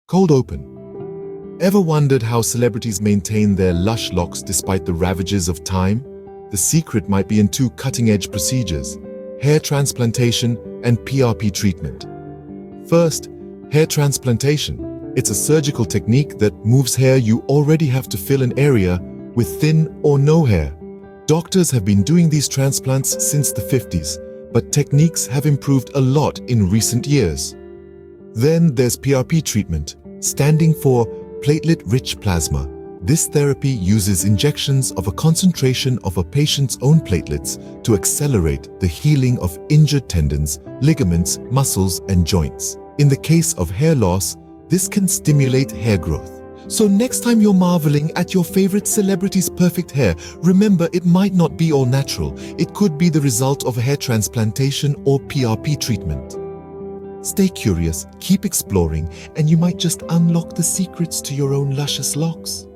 Cold open. Ever wondered how celebrities maintain their lush locks despite the ravages of time? The secret might be in two cutting-edge procedures: hair transplantation and PRP treatment. First, hair transplantation. It's a surgical technique that moves hair you already have to fill an area with thin or no hair. Doctors have been doing these transplants since the 50s, but techniques have improved a lot in recent years. Then there's PRP treatment, standing for platelet-rich plasma. This therapy uses injections of a concentration of a patient's own platelets to accelerate the healing of injured tendons, ligaments, muscles, and joints. In the case of hair loss, this can stimulate hair growth. So next time you're marveling at your favorite celebrity's perfect hair, remember it might not be all natural. It could be the result of a hair transplantation or PRP treatment. Stay curious, keep exploring, and you might just unlock the secrets to your own luscious locks.